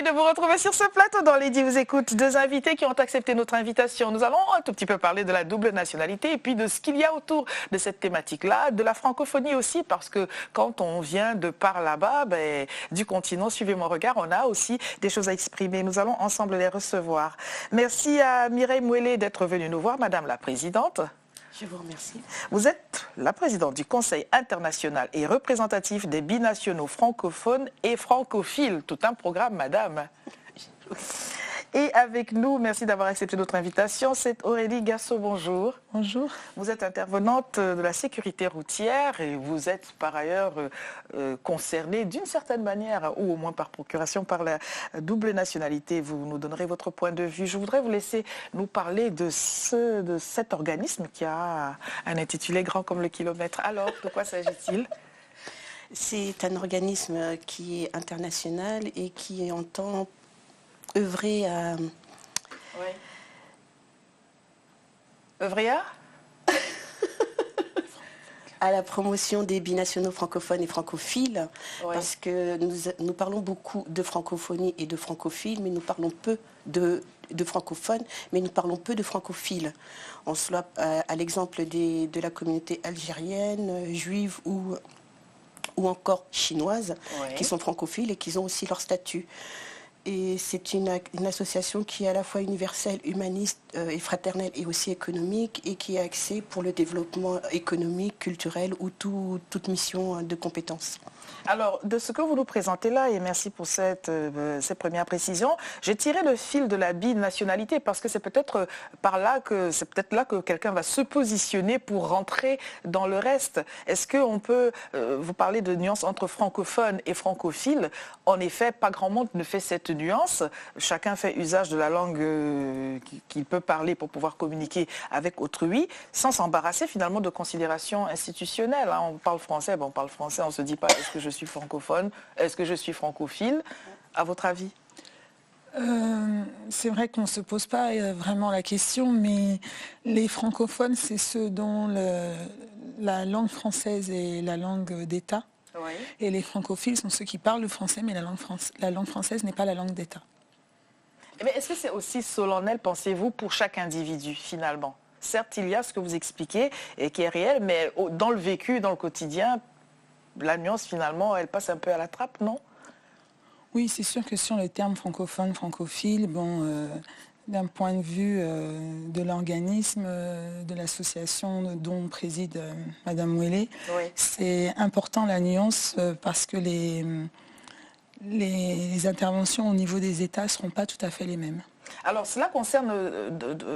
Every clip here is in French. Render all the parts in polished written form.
de vous retrouver sur ce plateau dans Lady vous écoute. Deux invités qui ont accepté notre invitation. Nous allons un tout petit peu parler de la double nationalité et puis de ce qu'il y a autour de cette thématique-là, de la francophonie aussi, parce que quand on vient de par là-bas, du continent, suivez mon regard, on a aussi des choses à exprimer. Nous allons ensemble les recevoir. Merci à Mireille Mouélé d'être venue nous voir, Madame la Présidente. Je vous remercie. Vous êtes la présidente du Conseil international et représentatif des binationaux francophones et francophiles. Tout un programme, madame. Et avec nous, merci d'avoir accepté notre invitation, c'est Aurélie Gassot, bonjour. Bonjour. Vous êtes intervenante de la sécurité routière et vous êtes par ailleurs concernée d'une certaine manière, ou au moins par procuration, par la double nationalité. Vous nous donnerez votre point de vue. Je voudrais vous laisser nous parler de cet organisme qui a un intitulé grand comme le kilomètre. Alors, de quoi s'agit-il ? C'est un organisme qui est international et qui entend œuvrer à... Oui. Œuvrer à la promotion des binationaux francophones et francophiles, oui. Parce que nous parlons beaucoup de francophonie et de francophiles, mais nous parlons peu de francophones, mais nous parlons peu de francophiles. On se voit à l'exemple de la communauté algérienne, juive ou encore chinoise, oui. Qui sont francophiles et qui ont aussi leur statut. Et c'est une association qui est à la fois universelle, humaniste et fraternelle et aussi économique et qui est axée pour le développement économique, culturel ou toute mission de compétences. Alors, de ce que vous nous présentez là, et merci pour ces premières précisions, j'ai tiré le fil de la binationalité parce que c'est peut-être là que quelqu'un va se positionner pour rentrer dans le reste. Est-ce qu'on peut, vous parler de nuances entre francophones et francophiles? En effet, pas grand monde ne fait cette nuance. Chacun fait usage de la langue qu'il peut parler pour pouvoir communiquer avec autrui, sans s'embarrasser finalement de considérations institutionnelles. On parle français, on ne se dit pas est-ce que je suis francophone, est-ce que je suis francophile, à votre avis? C'est vrai qu'on ne se pose pas vraiment la question, mais les francophones, c'est ceux dont la langue française est la langue d'État. Oui. Et les francophiles sont ceux qui parlent le français, mais la langue française n'est pas la langue d'État. Mais est-ce que c'est aussi solennel, pensez-vous, pour chaque individu, finalement? Certes, il y a ce que vous expliquez, et qui est réel, mais dans le vécu, dans le quotidien, la nuance, finalement, elle passe un peu à la trappe, non? Oui, c'est sûr que sur le terme francophone, francophile, d'un point de vue de l'organisme, de l'association dont préside Madame Mouélé, oui. C'est important la nuance parce que les interventions au niveau des États ne seront pas tout à fait les mêmes. Alors, cela concerne,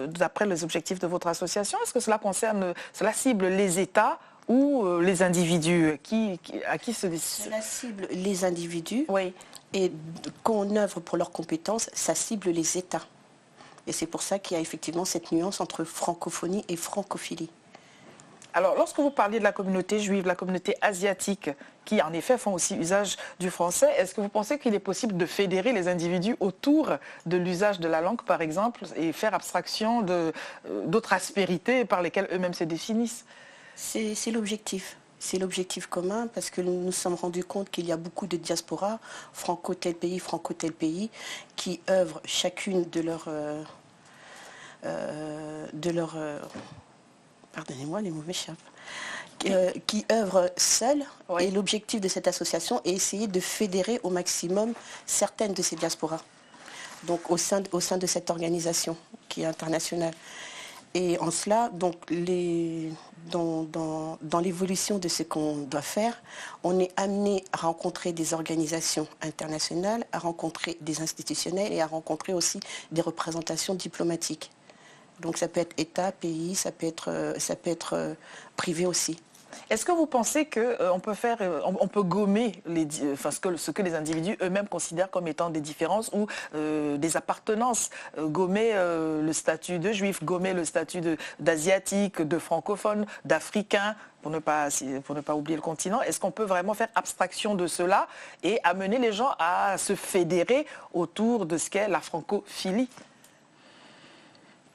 d'après les objectifs de votre association, est-ce que cela cible les États ou les individus à qui se décide? Cela cible les individus, oui. Et quand on œuvre pour leurs compétences, ça cible les États. Et c'est pour ça qu'il y a effectivement cette nuance entre francophonie et francophilie. Alors, lorsque vous parliez de la communauté juive, la communauté asiatique, qui en effet font aussi usage du français, est-ce que vous pensez qu'il est possible de fédérer les individus autour de l'usage de la langue, par exemple, et faire abstraction d'autres aspérités par lesquelles eux-mêmes se définissent? C'est l'objectif. C'est l'objectif commun parce que nous nous sommes rendus compte qu'il y a beaucoup de diasporas, franco tel pays, qui œuvrent chacune de leur pardonnez-moi, les mots m'échappent, qui œuvrent seules. Oui. Et l'objectif de cette association est essayer de fédérer au maximum certaines de ces diasporas. Donc au sein de cette organisation qui est internationale. Et en cela, donc, dans l'évolution de ce qu'on doit faire, on est amené à rencontrer des organisations internationales, à rencontrer des institutionnels et à rencontrer aussi des représentations diplomatiques. Donc ça peut être État, pays, ça peut être privé aussi. Est-ce que vous pensez qu'on peut gommer ce que les individus eux-mêmes considèrent comme étant des différences ou des appartenances, gommer le statut de juif, gommer le statut d'asiatique, de francophone, d'africain, pour ne pas oublier le continent? Est-ce qu'on peut vraiment faire abstraction de cela et amener les gens à se fédérer autour de ce qu'est la francophilie?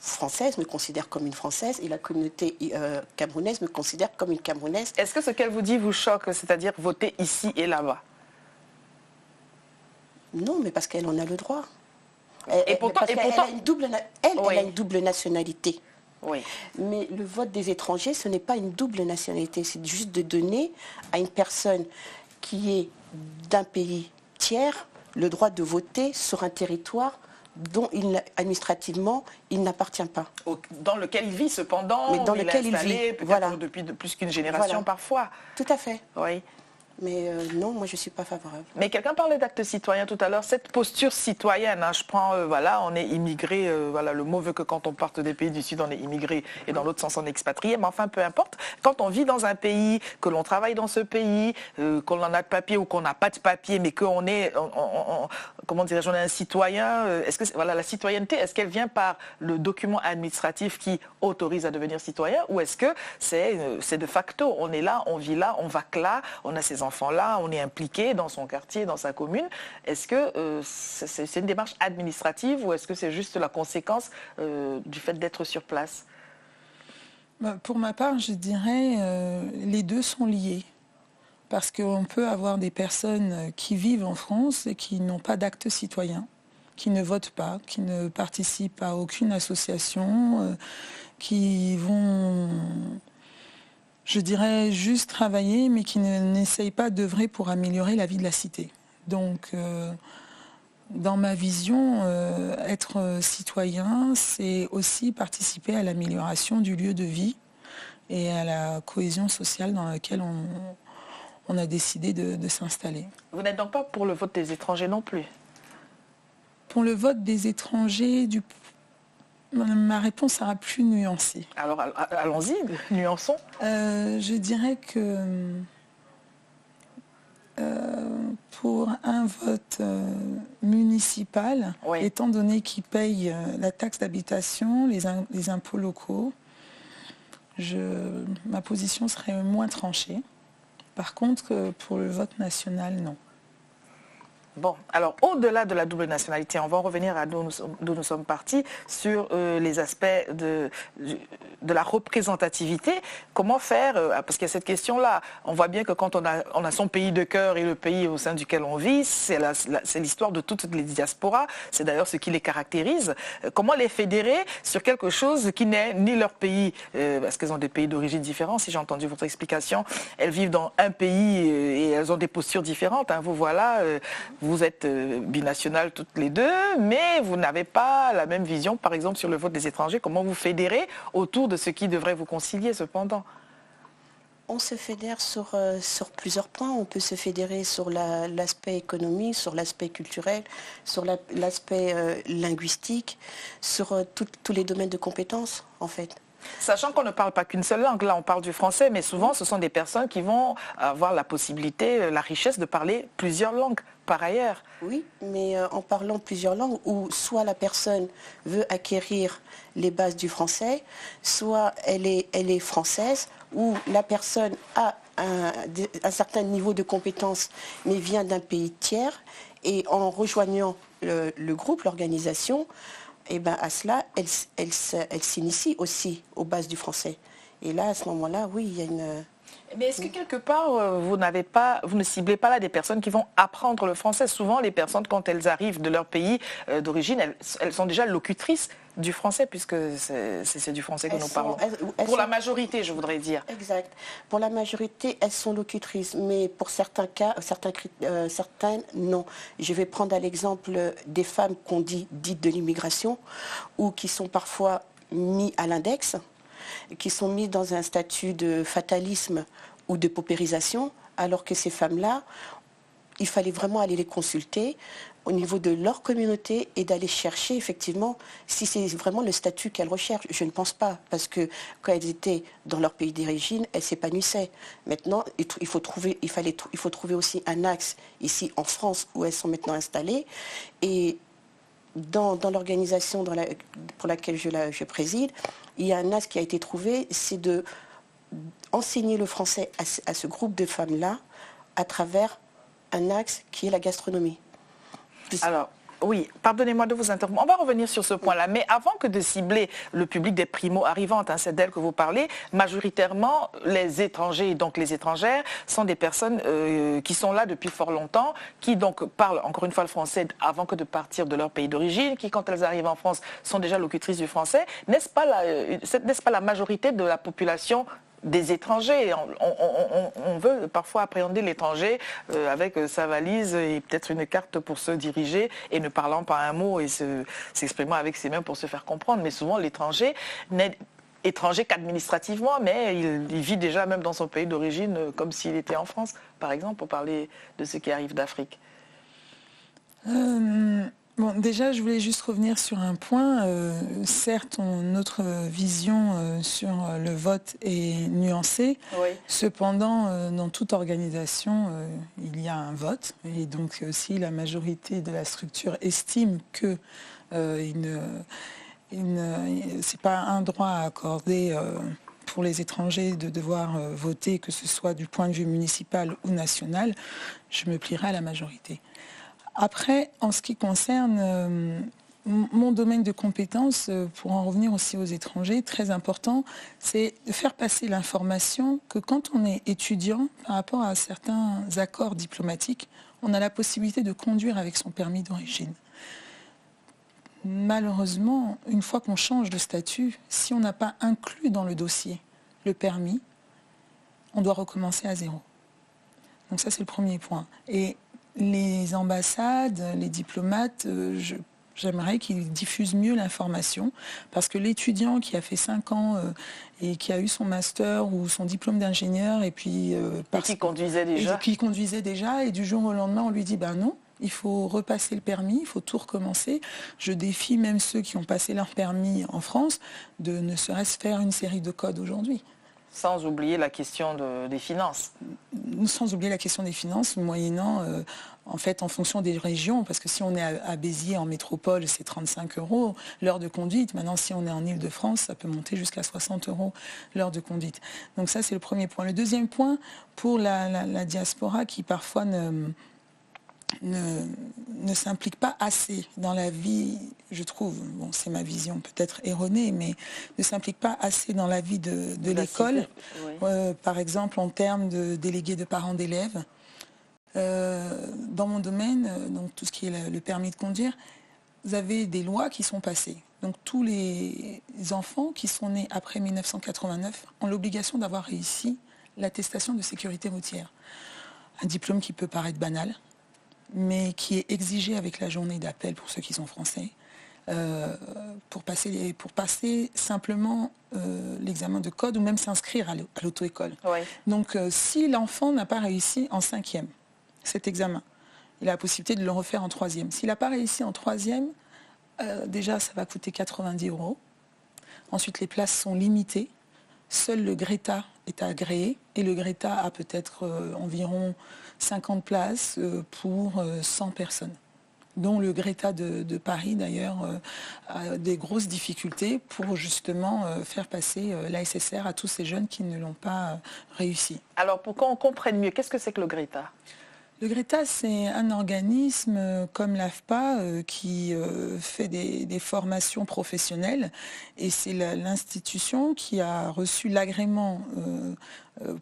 française me considère comme une Française et la communauté camerounaise me considère comme une Camerounaise. Est-ce que ce qu'elle vous dit vous choque, c'est-à-dire voter ici et là-bas? Non, mais parce qu'elle en a le droit. Pourtant, elle a une double nationalité. Oui. Mais le vote des étrangers, ce n'est pas une double nationalité. C'est juste de donner à une personne qui est d'un pays tiers le droit de voter sur un territoire dont administrativement il n'appartient pas. Dans lequel il vit cependant, mais dans lequel il vit, voilà. Depuis plus qu'une génération parfois. Tout à fait. Oui. Mais non, moi je ne suis pas favorable. Mais quelqu'un parlait d'acte citoyen tout à l'heure, cette posture citoyenne, je prends, voilà, on est immigré, voilà, le mot veut que quand on parte des pays du Sud, on est immigré et dans l'autre sens on est expatrié, mais enfin peu importe, quand on vit dans un pays, que l'on travaille dans ce pays, qu'on en a de papier ou qu'on n'a pas de papier, mais qu'on est, comment dirais-je, on est un citoyen, est-ce que voilà, la citoyenneté, est-ce qu'elle vient par le document administratif qui autorise à devenir citoyen ou est-ce que c'est de facto, on est là, on vit là, on va que là, on a ses enfants-là, on est impliqué dans son quartier, dans sa commune. Est-ce que c'est une démarche administrative ou est-ce que c'est juste la conséquence du fait d'être sur place? Pour ma part, je dirais les deux sont liés. Parce qu'on peut avoir des personnes qui vivent en France et qui n'ont pas d'acte citoyen, qui ne votent pas, qui ne participent à aucune association, qui vont... je dirais juste travailler, mais qui n'essayent pas d'œuvrer pour améliorer la vie de la cité. Donc, dans ma vision, être citoyen, c'est aussi participer à l'amélioration du lieu de vie et à la cohésion sociale dans laquelle on a décidé de s'installer. Vous n'êtes donc pas pour le vote des étrangers non plus? Pour le vote des étrangers, ma réponse sera plus nuancée. Alors allons-y, nuançons. Je dirais que pour un vote municipal, oui. Étant donné qu'ils payent la taxe d'habitation, les impôts locaux, ma position serait moins tranchée. Par contre, pour le vote national, non. Bon, alors au-delà de la double nationalité, on va en revenir à d'où nous sommes partis sur les aspects de la représentativité. Comment faire, parce qu'il y a cette question-là, on voit bien que quand on a son pays de cœur et le pays au sein duquel on vit, c'est l'histoire de toutes les diasporas, c'est d'ailleurs ce qui les caractérise. Comment les fédérer sur quelque chose qui n'est ni leur pays, parce qu'elles ont des pays d'origine différents, si j'ai entendu votre explication, elles vivent dans un pays et elles ont des postures différentes. Vous voilà... Vous êtes binationales toutes les deux, mais vous n'avez pas la même vision, par exemple, sur le vote des étrangers. Comment vous fédérez autour de ce qui devrait vous concilier, cependant? On se fédère sur plusieurs points. On peut se fédérer sur l'aspect économique, sur l'aspect culturel, sur l'aspect linguistique, sur tous les domaines de compétences, en fait. Sachant qu'on ne parle pas qu'une seule langue, là on parle du français, mais souvent ce sont des personnes qui vont avoir la possibilité, la richesse de parler plusieurs langues par ailleurs. Oui, mais en parlant plusieurs langues, où soit la personne veut acquérir les bases du français, soit elle est française, ou la personne a un certain niveau de compétence, mais vient d'un pays tiers, et en rejoignant le groupe, l'organisation, et ben à cela, elle s'initie aussi aux bases du français. Et là, à ce moment-là, oui, il y a une... Mais est-ce que quelque part, vous ne ciblez pas là des personnes qui vont apprendre le français? Souvent, les personnes, quand elles arrivent de leur pays d'origine, elles sont déjà locutrices du français, puisque c'est du français que nous parlons. Pour la majorité, je voudrais dire. Exact. Pour la majorité, elles sont locutrices, mais pour certains cas, certaines, non. Je vais prendre à l'exemple des femmes qu'on dit dites de l'immigration, ou qui sont parfois mis à l'index, qui sont mis dans un statut de fatalisme ou de paupérisation, alors que ces femmes-là, il fallait vraiment aller les consulter au niveau de leur communauté et d'aller chercher effectivement si c'est vraiment le statut qu'elles recherchent. Je ne pense pas, parce que quand elles étaient dans leur pays d'origine, elles s'épanouissaient. Maintenant, il faut trouver aussi un axe ici en France où elles sont maintenant installées. Et dans l'organisation pour laquelle je préside, il y a un axe qui a été trouvé, c'est de enseigner le français à ce groupe de femmes-là à travers un axe qui est la gastronomie. Alors, Oui, pardonnez-moi de vous interrompre. On va revenir sur ce point-là. Mais avant que de cibler le public des primo-arrivantes, c'est d'elles que vous parlez, majoritairement, les étrangers et donc les étrangères sont des personnes qui sont là depuis fort longtemps, qui donc parlent encore une fois le français avant que de partir de leur pays d'origine, qui quand elles arrivent en France sont déjà locutrices du français. N'est-ce pas la majorité de la population des étrangers? On veut parfois appréhender l'étranger avec sa valise et peut-être une carte pour se diriger et ne parlant pas un mot et s'exprimant avec ses mains pour se faire comprendre. Mais souvent, l'étranger n'est étranger qu'administrativement, mais il vit déjà même dans son pays d'origine comme s'il était en France, par exemple, pour parler de ce qui arrive d'Afrique. Bon, déjà, je voulais juste revenir sur un point. Certes, notre vision sur le vote est nuancée. Oui. Cependant, dans toute organisation, il y a un vote. Et donc, si la majorité de la structure estime que c'est pas un droit à accorder pour les étrangers de devoir voter, que ce soit du point de vue municipal ou national, je me plierai à la majorité. Après, en ce qui concerne mon domaine de compétences, pour en revenir aussi aux étrangers, très important, c'est de faire passer l'information que quand on est étudiant, par rapport à certains accords diplomatiques, on a la possibilité de conduire avec son permis d'origine. Malheureusement, une fois qu'on change de statut, si on n'a pas inclus dans le dossier le permis, on doit recommencer à zéro. Donc ça, c'est le premier point. Et les ambassades, les diplomates, j'aimerais qu'ils diffusent mieux l'information parce que l'étudiant qui a fait 5 ans et qui a eu son master ou son diplôme d'ingénieur et puis qui conduisait déjà et du jour au lendemain on lui dit ben non, il faut repasser le permis, il faut tout recommencer. Je défie même ceux qui ont passé leur permis en France de ne serait-ce faire une série de codes aujourd'hui. Sans oublier la question des finances. Sans oublier la question des finances, moyennant, en fait, en fonction des régions, parce que si on est à Béziers, en métropole, c'est 35 € l'heure de conduite. Maintenant, si on est en Île-de-France, ça peut monter jusqu'à 60 € l'heure de conduite. Donc ça, c'est le premier point. Le deuxième point, pour la diaspora qui parfois ne s'implique pas assez dans la vie, je trouve, bon c'est ma vision peut-être erronée, mais ne s'implique pas assez dans la vie de l'école, oui. Par exemple en termes de délégués de parents d'élèves. Dans mon domaine, donc tout ce qui est le permis de conduire, vous avez des lois qui sont passées. Donc tous les enfants qui sont nés après 1989 ont l'obligation d'avoir réussi l'attestation de sécurité routière. Un diplôme qui peut paraître banal, mais qui est exigé avec la journée d'appel pour ceux qui sont français, pour passer simplement l'examen de code ou même s'inscrire à l'auto-école. Oui. Donc si l'enfant n'a pas réussi en 5e cet examen, il a la possibilité de le refaire en 3e. S'il n'a pas réussi en 3e, déjà ça va coûter 90 €. Ensuite les places sont limitées. Seul le Greta est agréé et le Greta a peut-être environ 50 places pour 100 personnes, dont le Greta de Paris d'ailleurs a des grosses difficultés pour justement faire passer la SSR à tous ces jeunes qui ne l'ont pas réussi. Alors pour qu'on comprenne mieux, qu'est-ce que c'est que le Greta ? Le Greta, c'est un organisme comme l'AFPA qui fait des formations professionnelles et c'est l'institution qui a reçu l'agrément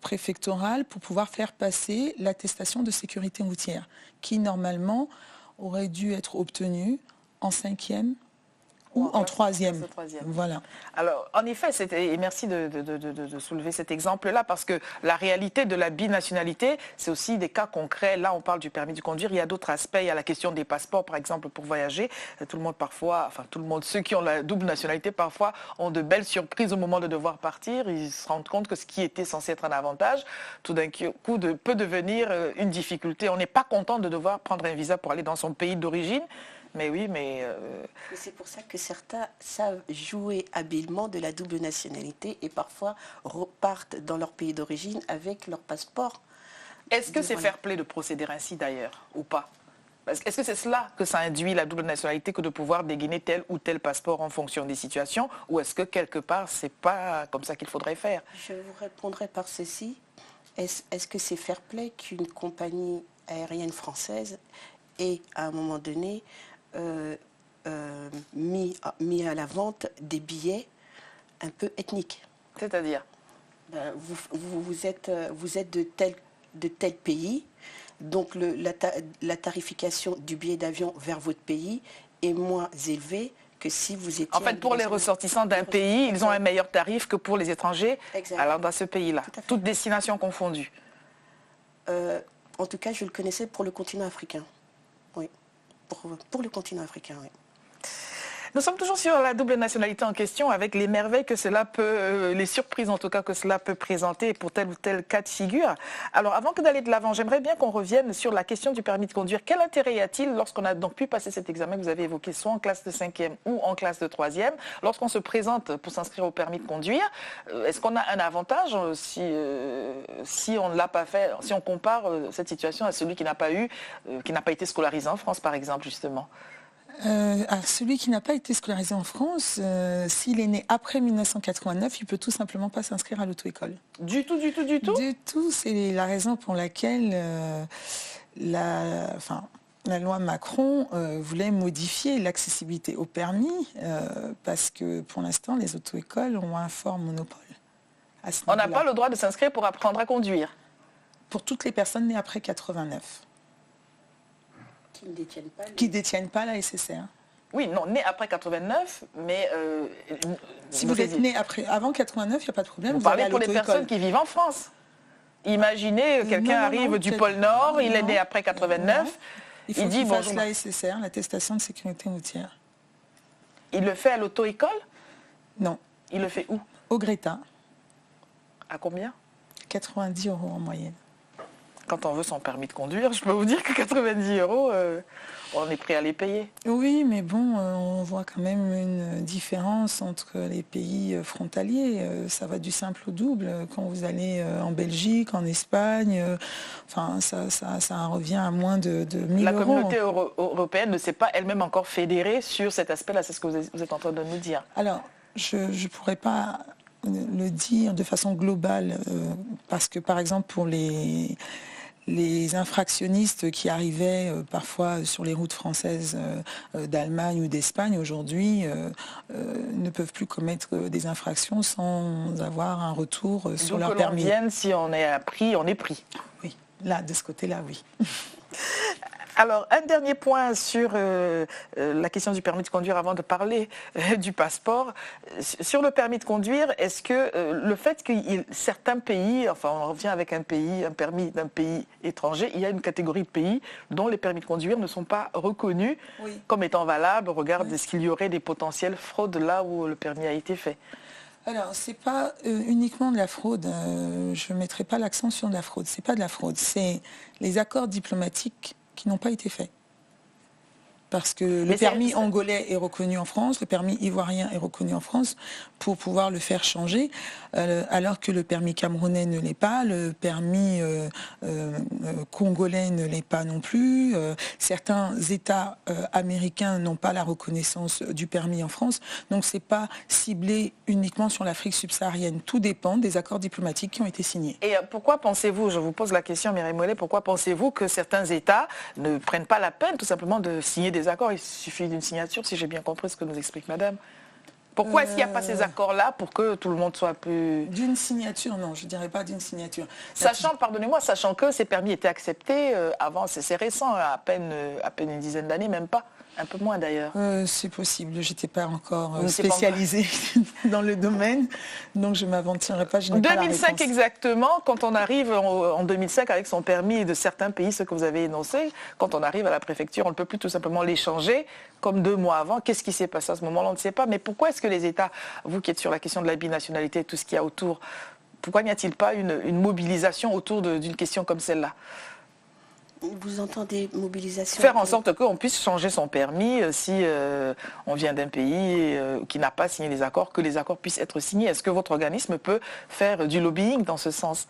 préfectoral pour pouvoir faire passer l'attestation de sécurité routière qui normalement aurait dû être obtenue en 5e ou en 3e. Voilà. Alors, en effet, et merci de soulever cet exemple-là, parce que la réalité de la binationalité, c'est aussi des cas concrets. Là, on parle du permis de conduire. Il y a d'autres aspects. Il y a la question des passeports, par exemple, pour voyager. Tout le monde, parfois, enfin, tout le monde, ceux qui ont la double nationalité, parfois, ont de belles surprises au moment de devoir partir. Ils se rendent compte que ce qui était censé être un avantage, tout d'un coup, peut devenir une difficulté. On n'est pas content de devoir prendre un visa pour aller dans son pays d'origine. Mais oui, mais... C'est pour ça que certains savent jouer habilement de la double nationalité et parfois repartent dans leur pays d'origine avec leur passeport. Est-ce que c'est fair play de procéder ainsi d'ailleurs, ou pas ? Est-ce que c'est cela que ça induit la double nationalité, que de pouvoir dégainer tel ou tel passeport en fonction des situations, ou est-ce que quelque part, c'est pas comme ça qu'il faudrait faire ? Je vous répondrai par ceci. Est-ce que c'est fair play qu'une compagnie aérienne française ait, à un moment donné, mis à la vente des billets un peu ethniques. C'est-à-dire vous êtes de tel pays, donc la tarification du billet d'avion vers votre pays est moins élevée que si vous étiez... En fait, pour les ressortissants d'un pays, ils ont un meilleur tarif que pour les étrangers alors dans ce pays-là, toutes destinations confondues. En tout cas, je le connaissais pour le continent africain. Oui, pour le continent africain, oui. Nous sommes toujours sur la double nationalité en question, avec les merveilles que cela peut, les surprises en tout cas que cela peut présenter pour tel ou tel cas de figure. Alors avant que d'aller de l'avant, j'aimerais bien qu'on revienne sur la question du permis de conduire. Quel intérêt y a-t-il lorsqu'on a donc pu passer cet examen que vous avez évoqué, soit en classe de 5e ou en classe de 3e, lorsqu'on se présente pour s'inscrire au permis de conduire, est-ce qu'on a un avantage si on ne l'a pas fait, si on compare cette situation à celui qui n'a pas eu, qui n'a pas été scolarisé en France par exemple justement? Celui qui n'a pas été scolarisé en France, s'il est né après 1989, il ne peut tout simplement pas s'inscrire à l'auto-école. Du tout? Du tout, c'est la raison pour laquelle la loi Macron voulait modifier l'accessibilité au permis, parce que pour l'instant, les auto-écoles ont un fort monopole. On n'a pas le droit de s'inscrire pour apprendre à conduire? Pour toutes les personnes nées après 89. Qui ne détiennent pas la SSR. Oui, non, né après 89, mais... si vous êtes né avant 89, il n'y a pas de problème. Vous parlez pour les personnes qui vivent en France. Imaginez, quelqu'un arrive du pôle Nord, il est né après 89, il faut qu'il fasse la SSR, l'attestation de sécurité routière. Il le fait à l'auto-école? Non. Il le fait où? Au Greta. À combien? 90 € en moyenne. Quand on veut son permis de conduire, je peux vous dire que 90 €, on est prêt à les payer. Oui, mais bon, on voit quand même une différence entre les pays frontaliers. Ça va du simple au double. Quand vous allez en Belgique, en Espagne, ça revient à moins de 1 000 €. La communauté européenne ne s'est pas elle-même encore fédérée sur cet aspect-là. C'est ce que vous êtes en train de nous dire. Alors, je ne pourrais pas le dire de façon globale, parce que par exemple pour les infractionnistes qui arrivaient parfois sur les routes françaises d'Allemagne ou d'Espagne aujourd'hui ne peuvent plus commettre des infractions sans avoir un retour sur leur permis. Si on est pris, on est pris. Oui, là, de ce côté-là, oui. Alors, un dernier point sur la question du permis de conduire avant de parler du passeport. Sur le permis de conduire, est-ce que le fait que certains pays, enfin on revient avec un permis d'un pays étranger, il y a une catégorie de pays dont les permis de conduire ne sont pas reconnus comme étant valables au regard de ce qu'il y aurait des potentielles fraudes là où le permis a été fait? Alors, ce n'est pas uniquement de la fraude. Je ne mettrai pas l'accent sur de la fraude. Ce n'est pas de la fraude. C'est les accords diplomatiques qui n'ont pas été faits. Parce que le permis angolais est reconnu en France, le permis ivoirien est reconnu en France pour pouvoir le faire changer, alors que le permis camerounais ne l'est pas, le permis congolais ne l'est pas non plus. Certains États américains n'ont pas la reconnaissance du permis en France. Donc ce n'est pas ciblé uniquement sur l'Afrique subsaharienne. Tout dépend des accords diplomatiques qui ont été signés. Et pourquoi pensez-vous, je vous pose la question Mireille Mollet, pourquoi pensez-vous que certains États ne prennent pas la peine tout simplement de signer des accords? Il suffit d'une signature, si j'ai bien compris ce que nous explique madame. Pourquoi est-ce qu'il n'y a pas ces accords-là pour que tout le monde soit plus... D'une signature, non, je ne dirais pas d'une signature. Pardonnez-moi, sachant que ces permis étaient acceptés avant, c'est récent, à peine une dizaine d'années, même pas. Un peu moins d'ailleurs. C'est possible, je n'étais pas encore spécialisée dans le domaine, donc je ne m'aventurerai pas. 2005 exactement, quand on arrive en 2005 avec son permis de certains pays, ce que vous avez énoncé, quand on arrive à la préfecture, on ne peut plus tout simplement l'échanger comme 2 mois avant. Qu'est-ce qui s'est passé à ce moment-là? On ne sait pas. Mais pourquoi est-ce que les États, vous qui êtes sur la question de la binationalité et tout ce qu'il y a autour, pourquoi n'y a-t-il pas une mobilisation autour d'une question comme celle-là? Vous entendez mobilisation? Faire en sorte qu'on puisse changer son permis si on vient d'un pays qui n'a pas signé les accords, que les accords puissent être signés. Est-ce que votre organisme peut faire du lobbying dans ce sens?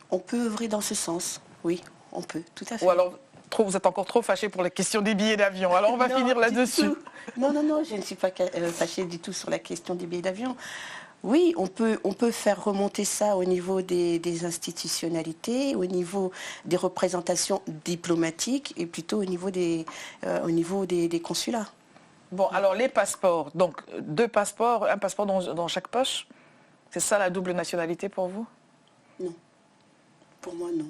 On peut œuvrer dans ce sens, oui, on peut, tout à fait. Ou alors, vous êtes encore trop fâché pour la question des billets d'avion. Alors on va finir là-dessus. Non, je ne suis pas fâchée du tout sur la question des billets d'avion. Oui, on peut faire remonter ça au niveau des institutionnalités, au niveau des représentations diplomatiques et plutôt au niveau des consulats. Bon, alors les passeports, donc 2 passeports, un passeport dans chaque poche, c'est ça la double nationalité pour vous? Non, pour moi non.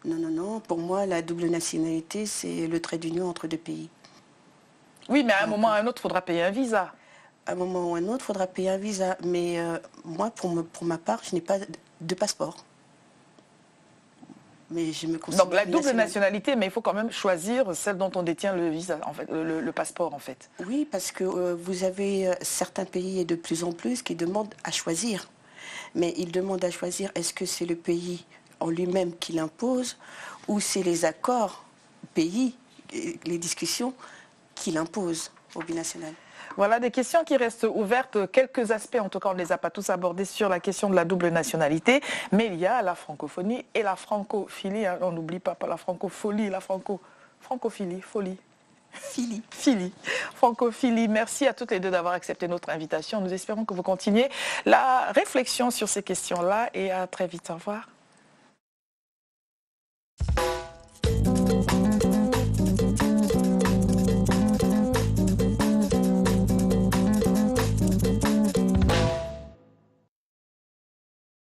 Non. Pour moi, la double nationalité, c'est le trait d'union entre 2 pays. Oui, mais à un moment ou à un autre, il faudra payer un visa. À un moment ou à un autre, il faudra payer un visa. Mais moi, pour ma part, je n'ai pas de passeport. Mais je me considère Donc la double nationalité, mais il faut quand même choisir celle dont on détient le visa, en fait, le passeport en fait. Oui, parce que vous avez certains pays et de plus en plus qui demandent à choisir. Mais ils demandent à choisir, est-ce que c'est le pays en lui-même qui l'impose ou c'est les accords pays, les discussions qui l'imposent au binational. Voilà des questions qui restent ouvertes. Quelques aspects, en tout cas, on ne les a pas tous abordés sur la question de la double nationalité. Mais il y a la francophonie et la francophilie. On n'oublie pas la francophonie, la francophilie, folie. Philly. Francophilie. Merci à toutes les deux d'avoir accepté notre invitation. Nous espérons que vous continuez la réflexion sur ces questions-là et à très vite. Au revoir.